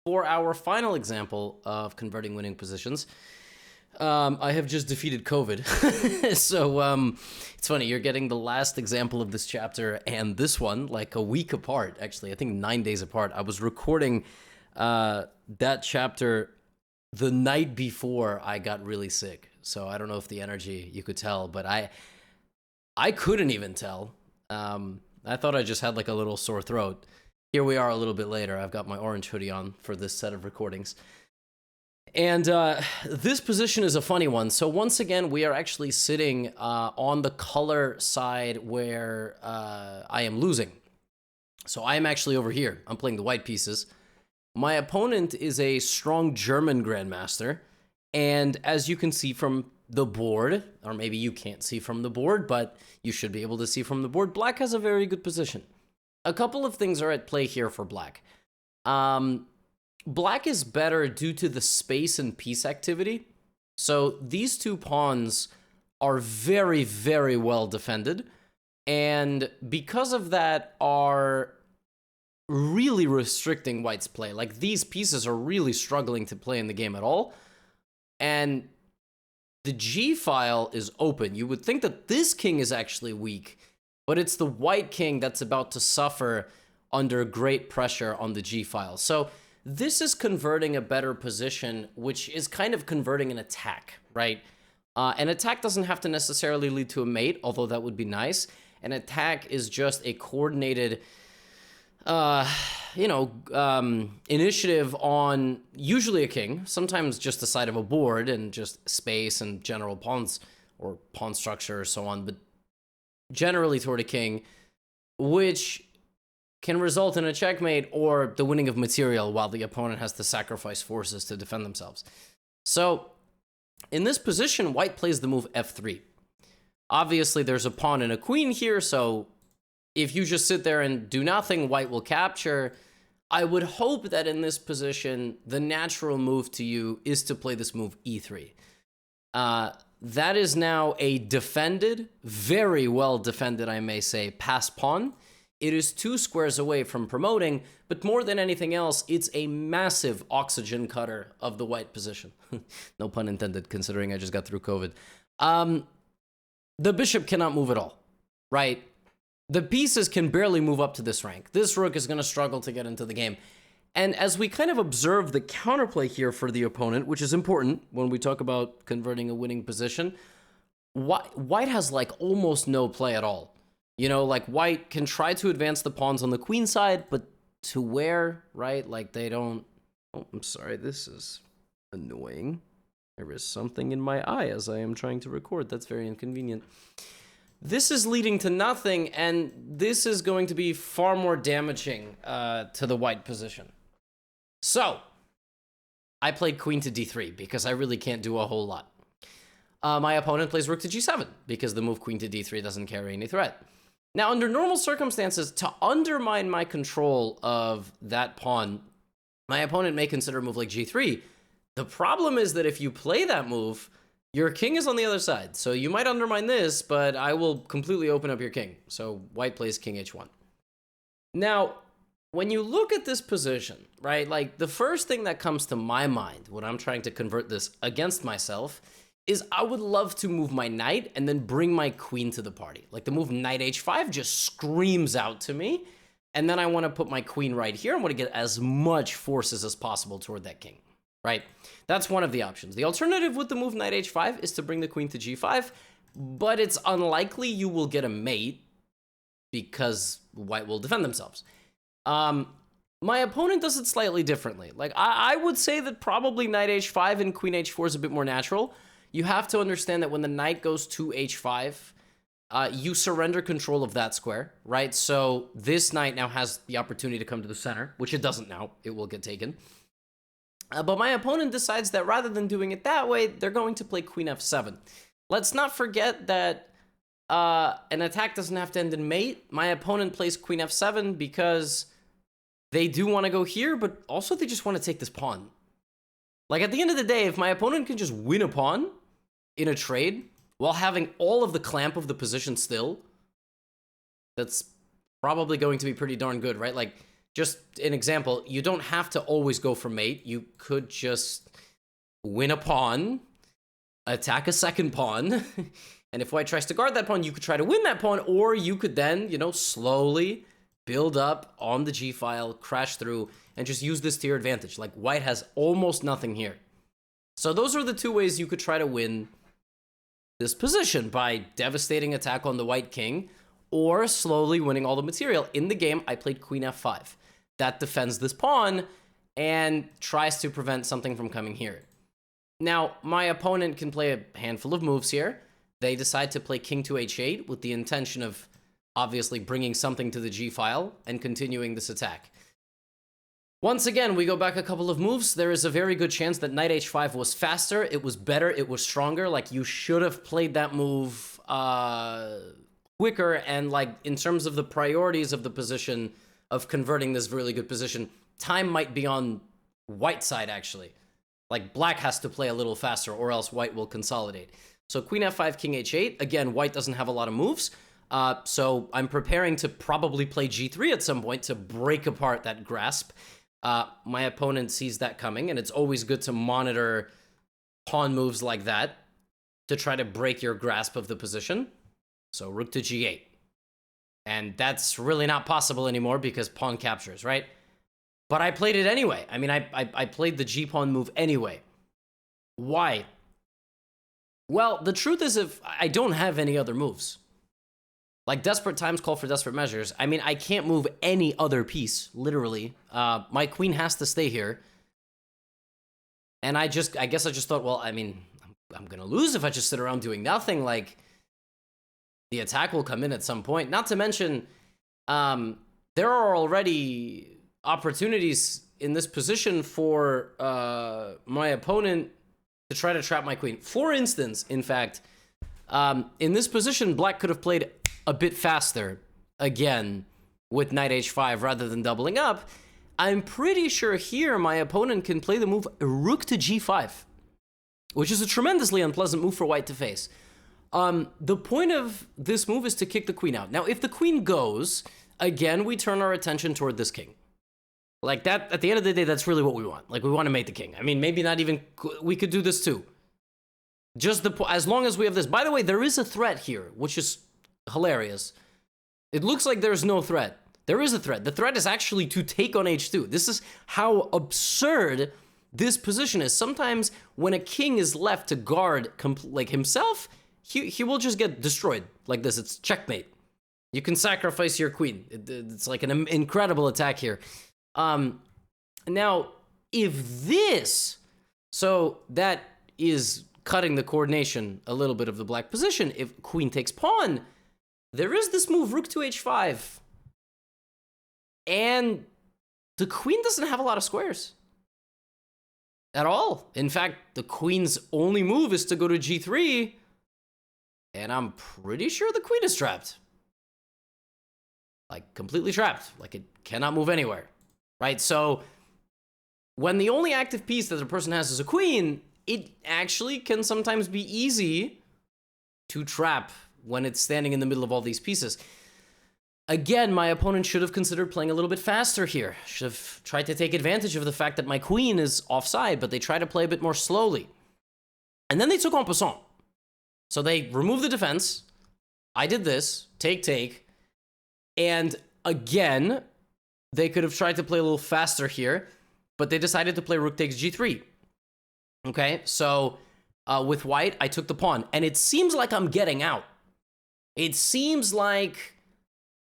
for our final example of converting winning positions. I have just defeated COVID. So it's funny, you're getting the last example of this chapter and this one like a week apart, actually. I think 9 days apart. I was recording that chapter the night before I got really sick. So I don't know if the energy, you could tell, but I couldn't even tell. I thought I just had like a little sore throat. Here we are a little bit later. I've got my orange hoodie on for this set of recordings. And this position is a funny one. So once again, we are actually sitting on the color side where I am losing. So I am actually over here. I'm playing the white pieces. My opponent is a strong German grandmaster. And as you can see from the board, or maybe you can't see from the board, but you should be able to see from the board, black has a very good position. A couple of things are at play here for black. Black is better due to the space and piece activity. So these two pawns are very, very well defended. And because of that are really restricting white's play. Like these pieces are really struggling to play in the game at all. And the G file is open. You would think that this king is actually weak, but it's the white king that's about to suffer under great pressure on the G file. So this is converting a better position, which is kind of converting an attack, right? An attack doesn't have to necessarily lead to a mate, although that would be nice. An attack is just a coordinated, initiative on usually a king, sometimes just the side of a board and just space and general pawns or pawn structure or so on, but generally toward a king, which can result in a checkmate or the winning of material while the opponent has to sacrifice forces to defend themselves. So in this position, white plays the move f3. Obviously, there's a pawn and a queen here, so if you just sit there and do nothing, white will capture. I would hope that in this position, the natural move to you is to play this move e3. That is now a defended, very well defended, I may say, pass pawn. It is 2 squares away from promoting, but more than anything else, it's a massive oxygen cutter of the white position. No pun intended, considering I just got through COVID. The bishop cannot move at all, right? The pieces can barely move up to this rank. This rook is going to struggle to get into the game. And as we kind of observe the counterplay here for the opponent, which is important when we talk about converting a winning position, white has like almost no play at all. You know, like white can try to advance the pawns on the queen side, but to where, right? Like they don't... Oh, I'm sorry, this is annoying. There is something in my eye as I am trying to record. That's very inconvenient. This is leading to nothing, and this is going to be far more damaging to the white position. So, I played queen to d3 because I really can't do a whole lot. My opponent plays rook to g7 because the move queen to d3 doesn't carry any threat. Now, under normal circumstances, to undermine my control of that pawn, my opponent may consider a move like g3. The problem is that if you play that move, your king is on the other side. So you might undermine this, but I will completely open up your king. So white plays king h1. Now, when you look at this position, right, like the first thing that comes to my mind when I'm trying to convert this against myself is I would love to move my knight and then bring my queen to the party. Like the move knight h5 just screams out to me. And then I want to put my queen right here. I want to get as much forces as possible toward that king, right? That's one of the options. The alternative with the move knight h5 is to bring the queen to g5, but it's unlikely you will get a mate because white will defend themselves. My opponent does it slightly differently. Like I would say that probably knight h5 and queen h4 is a bit more natural. You have to understand that when the knight goes to h5, you surrender control of that square, right? So this knight now has the opportunity to come to the center, which it doesn't now. It will get taken. But my opponent decides that rather than doing it that way, they're going to play queen f7. Let's not forget that an attack doesn't have to end in mate. My opponent plays queen f7 because they do want to go here, but also they just want to take this pawn. Like at the end of the day, if my opponent can just win a pawn in a trade while having all of the clamp of the position still, that's probably going to be pretty darn good, right? Like just an example, you don't have to always go for mate. You could just win a pawn, attack a second pawn, and if white tries to guard that pawn, you could try to win that pawn, or you could then, slowly build up on the g-file, crash through, and just use this to your advantage. Like, white has almost nothing here. So those are the two ways you could try to win this position, by devastating attack on the white king, or slowly winning all the material. In the game, I played queen f5. That defends this pawn and tries to prevent something from coming here. Now, my opponent can play a handful of moves here. They decide to play king to h8 with the intention of obviously bringing something to the g-file and continuing this attack. Once again, we go back a couple of moves. There is a very good chance that knight h5 was faster, it was better, it was stronger. Like, you should have played that move quicker, and like, in terms of the priorities of the position of converting this really good position, time might be on white side, actually. Like, black has to play a little faster, or else white will consolidate. So queen f5, king h8. Again, white doesn't have a lot of moves. So I'm preparing to probably play g3 at some point to break apart that grasp. My opponent sees that coming, and it's always good to monitor pawn moves like that to try to break your grasp of the position. So rook to g8. And that's really not possible anymore because pawn captures, right? But I played it anyway. I mean, I played the g-pawn move anyway. Why? Well, the truth is, if I don't have any other moves. Like, desperate times call for desperate measures. I mean, I can't move any other piece, literally. My queen has to stay here. And I guess I just thought, well, I mean, I'm gonna lose if I just sit around doing nothing. Like, the attack will come in at some point. Not to mention, there are already opportunities in this position for my opponent to try to trap my queen. For instance, in fact, in this position, black could have played a bit faster, again, with knight h5 rather than doubling up. I'm pretty sure here my opponent can play the move rook to g5, which is a tremendously unpleasant move for white to face. The point of this move is to kick the queen out. Now, if the queen goes, again, we turn our attention toward this king. Like, that, at the end of the day, that's really what we want. Like, we want to mate the king. I mean, maybe not even, we could do this too. Just as long as we have this. By the way, there is a threat here, which is hilarious. It looks like there's no threat. There is a threat. The threat is actually to take on h2. This is how absurd this position is. Sometimes when a king is left to guard like himself, he will just get destroyed like this. It's checkmate. You can sacrifice your queen. It's like an incredible attack here. Now, if this, so that is cutting the coordination a little bit of the black position. If queen takes pawn, there is this move rook to h5. And the queen doesn't have a lot of squares at all. In fact, the queen's only move is to go to g3. And I'm pretty sure the queen is trapped. Like, completely trapped. Like, it cannot move anywhere. Right? So, when the only active piece that a person has is a queen, it actually can sometimes be easy to trap when it's standing in the middle of all these pieces. Again, my opponent should have considered playing a little bit faster here. Should have tried to take advantage of the fact that my queen is offside, but they try to play a bit more slowly. And then they took en passant. So they removed the defense. I did this. Take. And again, they could have tried to play a little faster here, but they decided to play rook takes g3. Okay, so with white, I took the pawn. And it seems like I'm getting out. It seems like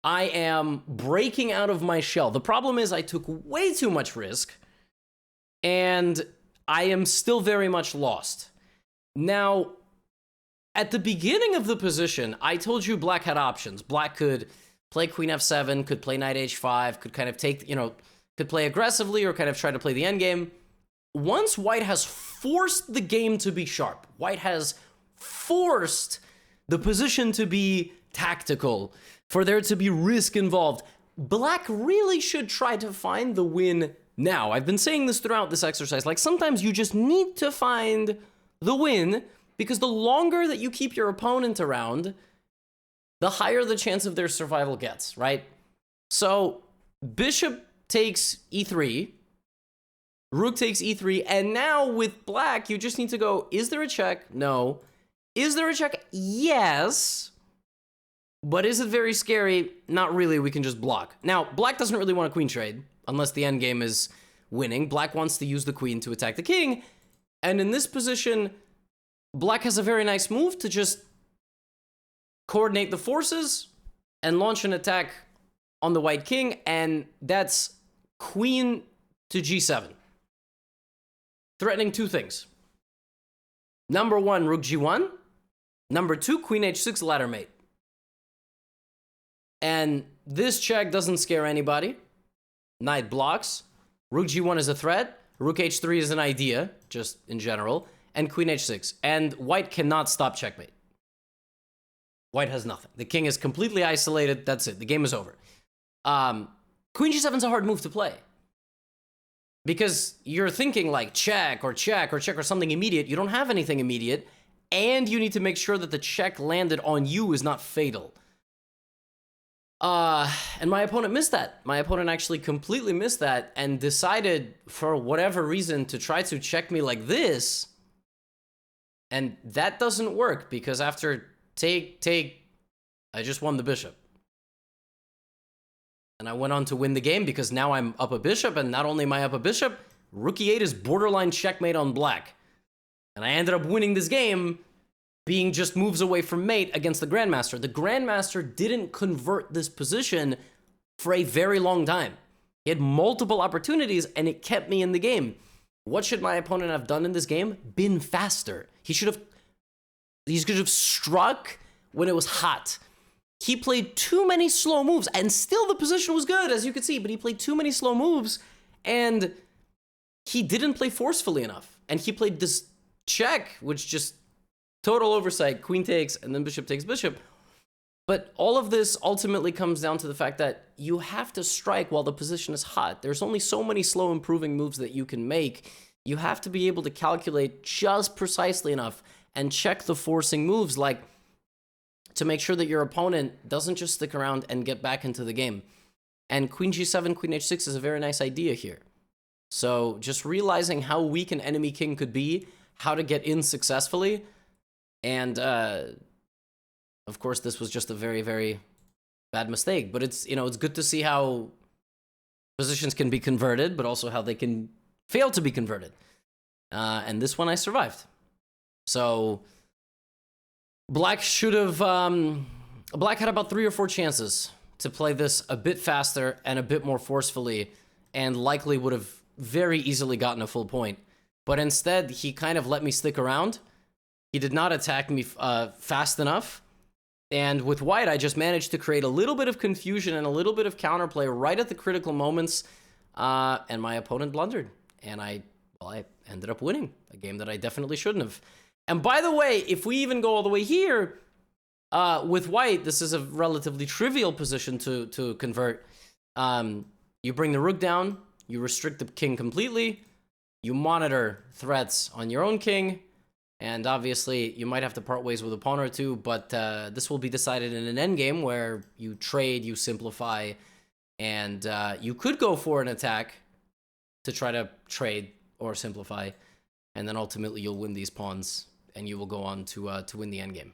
I am breaking out of my shell. The problem is I took way too much risk, and I am still very much lost. Now, at the beginning of the position, I told you black had options. Black could play queen f7, could play knight h5, could kind of take, could play aggressively or kind of try to play the endgame. Once white has forced the game to be sharp, white has forced the position to be tactical, for there to be risk involved, black really should try to find the win now. I've been saying this throughout this exercise. Like, sometimes you just need to find the win, because the longer that you keep your opponent around, the higher the chance of their survival gets, right? So bishop takes e3, rook takes e3, and now with black, you just need to go, is there a check? No. Is there a check? Yes. But is it very scary? Not really, we can just block. Now, black doesn't really want a queen trade, unless the endgame is winning. Black wants to use the queen to attack the king, and in this position, black has a very nice move to just coordinate the forces and launch an attack on the white king, and that's queen to g7. Threatening two things. Number one, rook g1. Number two, queen h6 ladder mate. And this check doesn't scare anybody. Knight blocks. Rook g1 is a threat. Rook h3 is an idea, just in general. And queen h6. And white cannot stop checkmate. White has nothing. The king is completely isolated. That's it. The game is over. Queen g7 is a hard move to play. Because you're thinking like check or check or check or something immediate. You don't have anything immediate. And you need to make sure that the check landed on you is not fatal. And my opponent missed that. My opponent actually completely missed that and decided for whatever reason to try to check me like this. And that doesn't work because after take, I just won the bishop. And I went on to win the game because now I'm up a bishop, and not only am I up a bishop, rook e8 is borderline checkmate on black. And I ended up winning this game being just moves away from mate against the grandmaster. The grandmaster didn't convert this position for a very long time. He had multiple opportunities, and it kept me in the game. What should my opponent have done in this game? Been faster. He should have struck when it was hot. He played too many slow moves, and still the position was good, as you can see, but he played too many slow moves, and he didn't play forcefully enough. And he played this check, which just total oversight, queen takes, and then bishop takes bishop. But all of this ultimately comes down to the fact that you have to strike while the position is hot. There's only so many slow improving moves that you can make. You have to be able to calculate just precisely enough and check the forcing moves, like to make sure that your opponent doesn't just stick around and get back into the game. And queen g7, queen h6 is a very nice idea here. So just realizing how weak an enemy king could be, how to get in successfully, and of course this was just a very, very bad mistake. But it's, you know, it's good to see how positions can be converted, but also how they can fail to be converted. And this one I survived. So black should have, black had about 3 or 4 chances to play this a bit faster and a bit more forcefully, and likely would have very easily gotten a full point. But instead, he kind of let me stick around. He did not attack me fast enough. And with white, I just managed to create a little bit of confusion and a little bit of counterplay right at the critical moments. And my opponent blundered. And I ended up winning a game that I definitely shouldn't have. And by the way, if we even go all the way here, with white, this is a relatively trivial position to convert. You bring the rook down, you restrict the king completely, you monitor threats on your own king, and obviously you might have to part ways with a pawn or two, but this will be decided in an endgame where you trade, you simplify, and you could go for an attack to try to trade or simplify, and then ultimately you'll win these pawns, and you will go on to win the endgame.